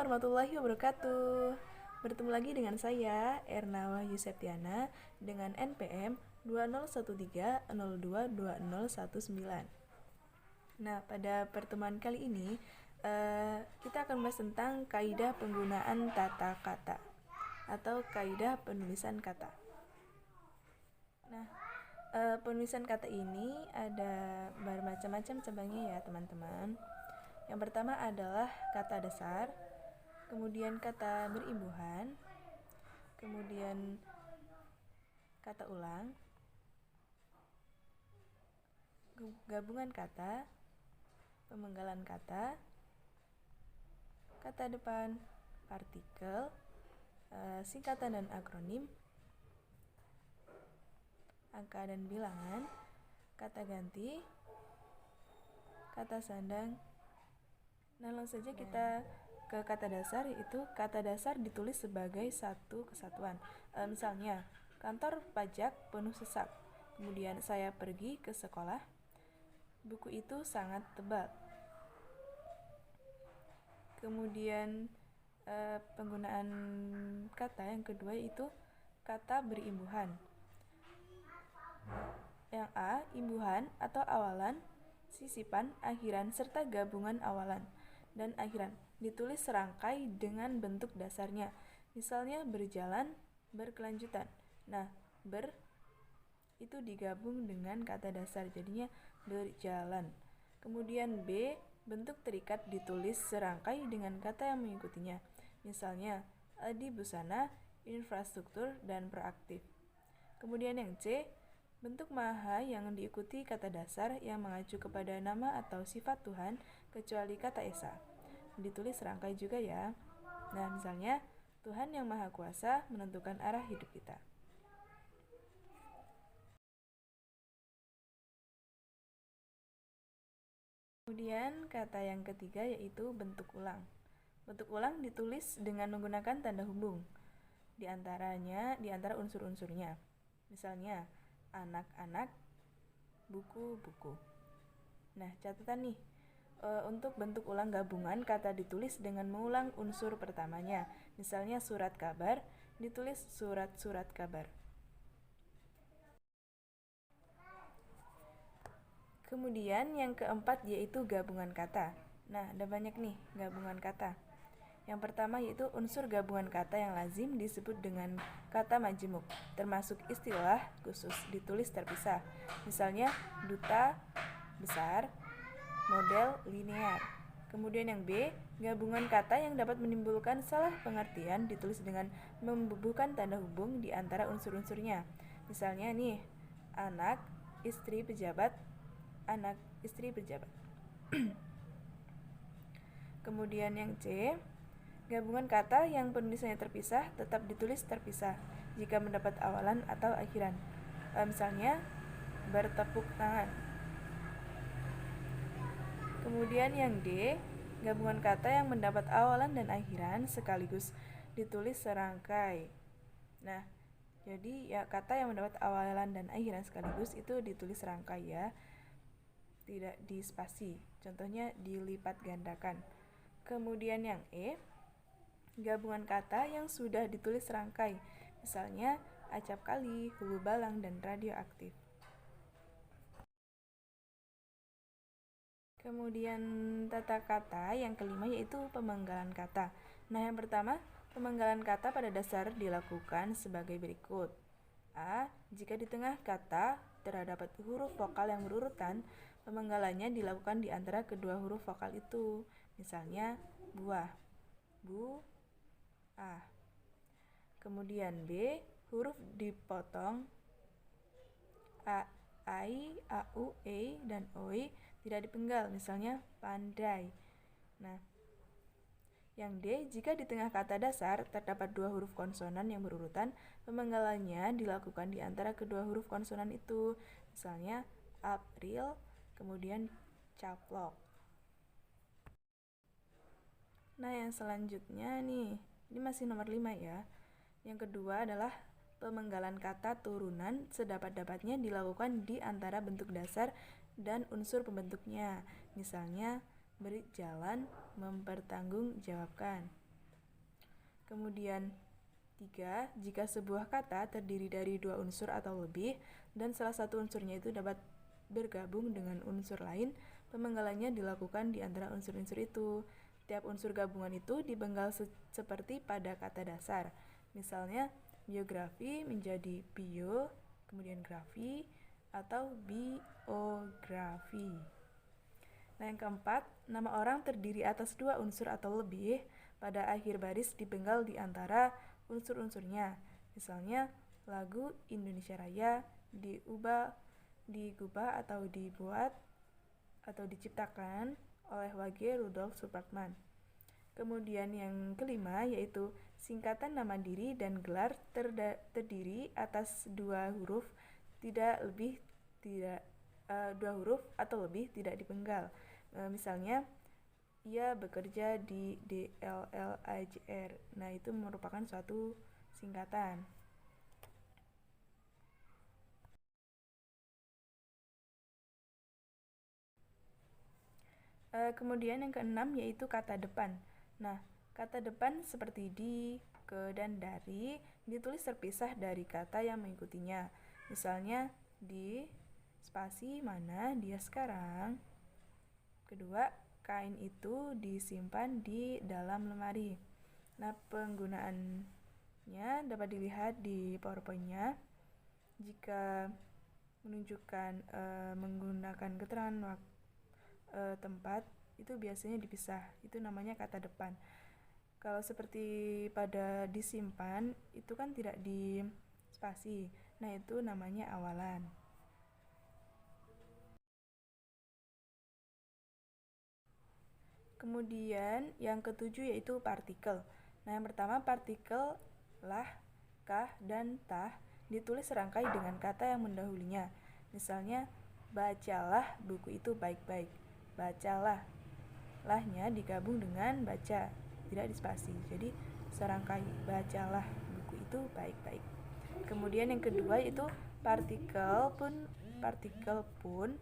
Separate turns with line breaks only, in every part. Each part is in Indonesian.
warahmatullahi wabarakatuh. Bertemu lagi dengan saya, Erna Wahyu Septiana, dengan NPM 2013022019. Nah, pada pertemuan kali ini, kita akan membahas tentang kaidah penggunaan tata kata atau kaidah penulisan kata. Nah, penulisan kata ini ada bermacam-macam cabangnya ya teman-teman. Yang pertama adalah kata dasar, kemudian kata berimbuhan, kemudian kata ulang, gabungan kata, pemenggalan kata, kata depan, partikel, singkatan dan akronim, angka dan bilangan, kata ganti, kata sandang. Nah, langsung saja kita ke kata dasar, yaitu kata dasar ditulis sebagai satu kesatuan. Misalnya, kantor pajak penuh sesak. Kemudian saya pergi ke sekolah. Buku itu sangat tebal. Kemudian penggunaan kata yang kedua yaitu kata berimbuhan. Yang A, imbuhan atau awalan, sisipan, akhiran, serta gabungan awalan dan akhiran ditulis serangkai dengan bentuk dasarnya. Misalnya berjalan, berkelanjutan. Nah, ber itu digabung dengan kata dasar, jadinya berjalan. Kemudian B, bentuk terikat ditulis serangkai dengan kata yang mengikutinya. Misalnya adi busana, infrastruktur, dan proaktif. Kemudian yang C, bentuk maha yang diikuti kata dasar yang mengacu kepada nama atau sifat Tuhan kecuali kata esa. Ditulis serangkai juga ya. Nah, misalnya Tuhan yang Maha Kuasa menentukan arah hidup kita. Kemudian kata yang ketiga yaitu bentuk ulang. Bentuk ulang ditulis dengan menggunakan tanda hubung di antara unsur-unsurnya. Misalnya anak-anak, buku-buku. Nah, catatan nih, untuk bentuk ulang gabungan kata ditulis dengan mengulang unsur pertamanya. Misalnya surat kabar ditulis surat-surat kabar. Kemudian yang keempat yaitu gabungan kata. Nah, ada banyak nih gabungan kata. Yang pertama yaitu unsur gabungan kata yang lazim disebut dengan kata majemuk, termasuk istilah khusus ditulis terpisah. Misalnya duta, besar, model, linear. Kemudian yang B, gabungan kata yang dapat menimbulkan salah pengertian ditulis dengan membubuhkan tanda hubung di antara unsur-unsurnya. Misalnya nih, anak, istri, pejabat, anak, istri, pejabat. Kemudian yang C, gabungan kata yang penulisannya terpisah tetap ditulis terpisah jika mendapat awalan atau akhiran. Misalnya bertepuk tangan. Kemudian yang D, gabungan kata yang mendapat awalan dan akhiran sekaligus ditulis serangkai. Nah, jadi ya kata yang mendapat awalan dan akhiran sekaligus itu ditulis serangkai ya, tidak di spasi. Contohnya dilipat gandakan. Kemudian yang E, gabungan kata yang sudah ditulis serangkai. Misalnya acap kali, hulu balang, dan radioaktif. Kemudian tata kata yang kelima yaitu pemenggalan kata. Nah, yang pertama, pemenggalan kata pada dasar dilakukan sebagai berikut. A, jika di tengah kata terdapat huruf vokal yang berurutan, pemenggalannya dilakukan di antara kedua huruf vokal itu. Misalnya buah, bu, a. Kemudian B, huruf dipotong a, ai, au, e, dan oi tidak dipenggal, misalnya pandai. Nah, yang D, jika di tengah kata dasar terdapat dua huruf konsonan yang berurutan, pemenggalannya dilakukan di antara kedua huruf konsonan itu. Misalnya April, kemudian caplok. Nah, yang selanjutnya nih, ini masih nomor 5 ya. Yang kedua adalah pemenggalan kata turunan sedapat-dapatnya dilakukan di antara bentuk dasar dan unsur pembentuknya. Misalnya berjalan, mempertanggungjawabkan. Kemudian 3. Jika sebuah kata terdiri dari 2 unsur atau lebih dan salah satu unsurnya itu dapat bergabung dengan unsur lain, pemenggalannya dilakukan di antara unsur-unsur itu. Tiap unsur gabungan itu dipenggal seperti pada kata dasar. Misalnya, biografi menjadi bio, kemudian grafi, atau biografi. Nah, yang keempat, nama orang terdiri atas 2 unsur atau lebih. Pada akhir baris dipenggal di antara unsur-unsurnya. Misalnya, lagu Indonesia Raya digubah atau dibuat atau diciptakan oleh W.G. Rudolf Supratman. Kemudian yang kelima yaitu singkatan nama diri dan gelar terdiri atas 2 huruf atau lebih tidak dipenggal. Misalnya, ia bekerja di DLLIJR. Nah, itu merupakan suatu singkatan. Kemudian yang keenam yaitu kata depan. Nah, kata depan seperti di, ke, dan dari ditulis terpisah dari kata yang mengikutinya. Misalnya, di spasi mana dia sekarang. Kedua, kain itu disimpan di dalam lemari. Nah, penggunaannya dapat dilihat di PowerPoint-nya. Jika menunjukkan menggunakan keterangan tempat, itu biasanya dipisah. Itu namanya kata depan. Kalau seperti pada disimpan, itu kan tidak di spasi. Nah, itu namanya awalan. Kemudian yang ketujuh yaitu partikel. Nah, yang pertama partikel lah, kah, dan tah ditulis serangkai dengan kata yang mendahulunya. Misalnya, bacalah buku itu baik-baik. Bacalah. Lahnya digabung dengan baca, tidak dispasi. Jadi serangkai, bacalah buku itu baik-baik. Kemudian yang kedua itu partikel pun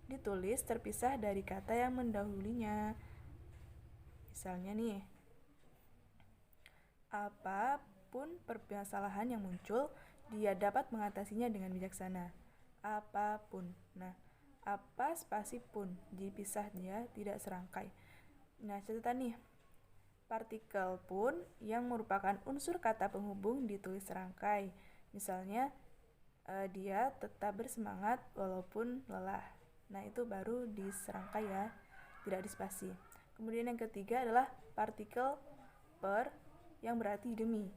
ditulis terpisah dari kata yang mendahulunya. Misalnya nih, apapun permasalahan yang muncul, dia dapat mengatasinya dengan bijaksana. Apapun. Nah, apa spasi pun dipisah, dia tidak serangkai. Nah, catatan nih, partikel pun yang merupakan unsur kata penghubung ditulis serangkai. Misalnya, dia tetap bersemangat walaupun lelah. Nah, itu baru diserangkai ya, tidak dispasi. Kemudian yang ketiga adalah partikel per yang berarti demi.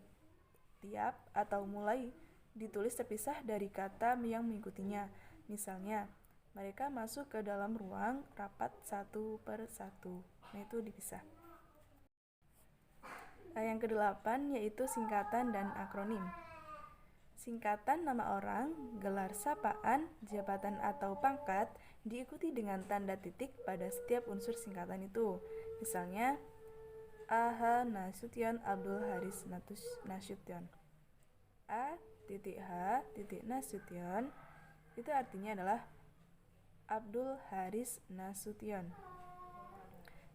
Tiap atau mulai ditulis terpisah dari kata yang mengikutinya. Misalnya, mereka masuk ke dalam ruang rapat 1/1. Nah, itu dipisah. Yang kedelapan yaitu singkatan dan akronim. Singkatan nama orang, gelar sapaan, jabatan atau pangkat diikuti dengan tanda titik pada setiap unsur singkatan itu. Misalnya, A.H. Nasution Abdul Haris Nasution. A.H. Nasution itu artinya adalah Abdul Haris Nasution.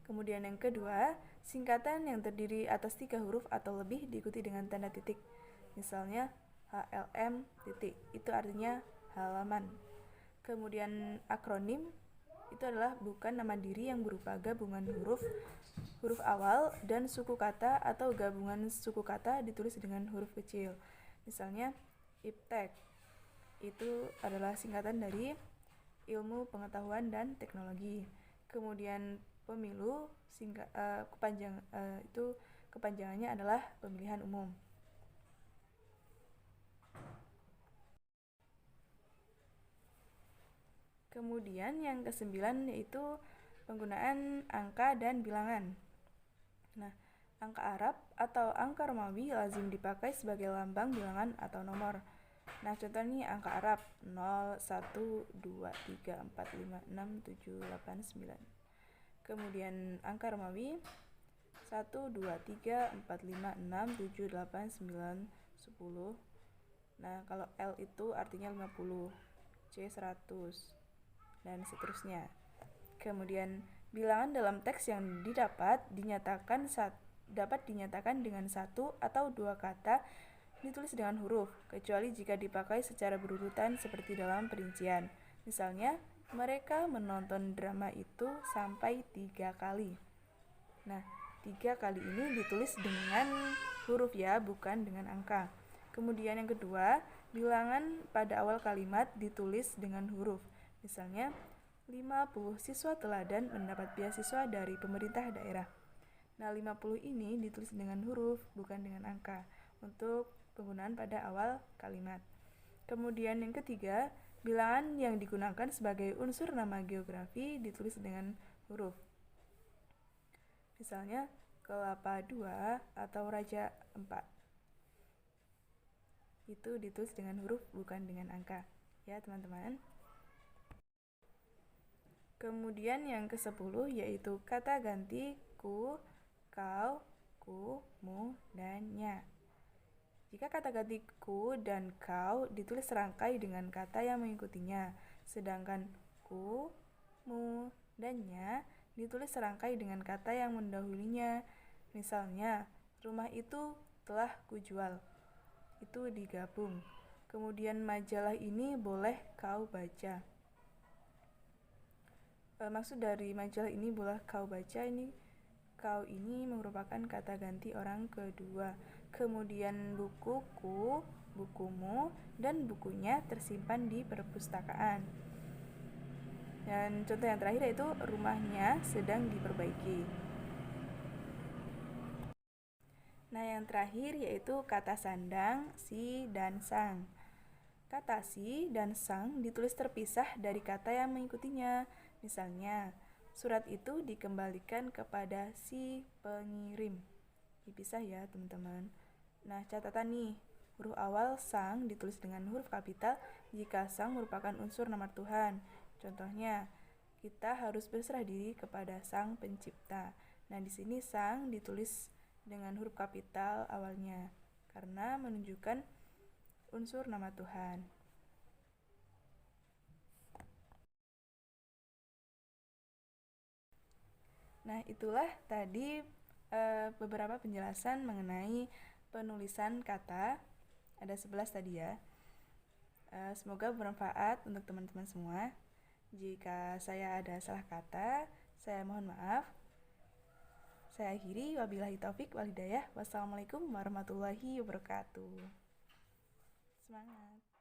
Kemudian yang kedua, singkatan yang terdiri atas 3 huruf atau lebih diikuti dengan tanda titik. Misalnya, HLM titik, itu artinya halaman. Kemudian akronim itu adalah bukan nama diri yang berupa gabungan huruf awal dan suku kata atau gabungan suku kata ditulis dengan huruf kecil. Misalnya, IPTEK itu adalah singkatan dari ilmu pengetahuan dan teknologi. Kemudian pemilu kepanjangannya adalah pemilihan umum. Kemudian yang ke-9 yaitu penggunaan angka dan bilangan. Nah, angka Arab atau angka Romawi lazim dipakai sebagai lambang bilangan atau nomor. Nah, contohnya angka Arab 0, 1, 2, 3, 4, 5, 6, 7, 8, 9. Kemudian angka Romawi 1, 2, 3, 4, 5, 6, 7, 8, 9, 10. Nah, kalau L itu artinya 50, C 100, dan seterusnya. Kemudian bilangan dalam teks yang didapat dinyatakan dapat dinyatakan dengan satu atau dua kata ditulis dengan huruf, kecuali jika dipakai secara berurutan seperti dalam perincian. Misalnya, mereka menonton drama itu sampai 3 kali. Nah, 3 kali ini ditulis dengan huruf ya, bukan dengan angka. Kemudian yang kedua, bilangan pada awal kalimat ditulis dengan huruf. Misalnya, 50 siswa teladan mendapat beasiswa dari pemerintah daerah. Nah, 50 ini ditulis dengan huruf, bukan dengan angka, untuk penggunaan pada awal kalimat. Kemudian yang ketiga, bilangan yang digunakan sebagai unsur nama geografi ditulis dengan huruf. Misalnya, Kelapa 2 atau Raja 4. Itu ditulis dengan huruf, bukan dengan angka. Ya, teman-teman. Kemudian yang ke-10 yaitu kata ganti ku, kau, ku, mu, dan nya. Jika kata ganti ku dan kau ditulis serangkai dengan kata yang mengikutinya, sedangkan ku, mu, dan nya ditulis serangkai dengan kata yang mendahulunya. Misalnya, rumah itu telah kujual. Itu digabung. Kemudian majalah ini boleh kau baca. Maksud dari majalah ini boleh kau baca, ini kau ini merupakan kata ganti orang kedua. Kemudian bukuku, bukumu, dan bukunya tersimpan di perpustakaan. Dan contoh yang terakhir yaitu rumahnya sedang diperbaiki. Nah, yang terakhir yaitu kata sandang, si, dan sang. Kata si dan sang ditulis terpisah dari kata yang mengikutinya. Misalnya, surat itu dikembalikan kepada si pengirim. Dipisah ya, teman-teman. Nah, catatan nih, huruf awal sang ditulis dengan huruf kapital jika sang merupakan unsur nama Tuhan. Contohnya, kita harus berserah diri kepada Sang Pencipta. Nah, di sini sang ditulis dengan huruf kapital awalnya karena menunjukkan unsur nama Tuhan. Nah, itulah tadi beberapa penjelasan mengenai penulisan kata. Ada 11 tadi ya. Semoga bermanfaat untuk teman-teman semua. Jika saya ada salah kata, saya mohon maaf. Saya akhiri, wabillahi taufik wal hidayah. Wassalamualaikum warahmatullahi wabarakatuh. Semangat.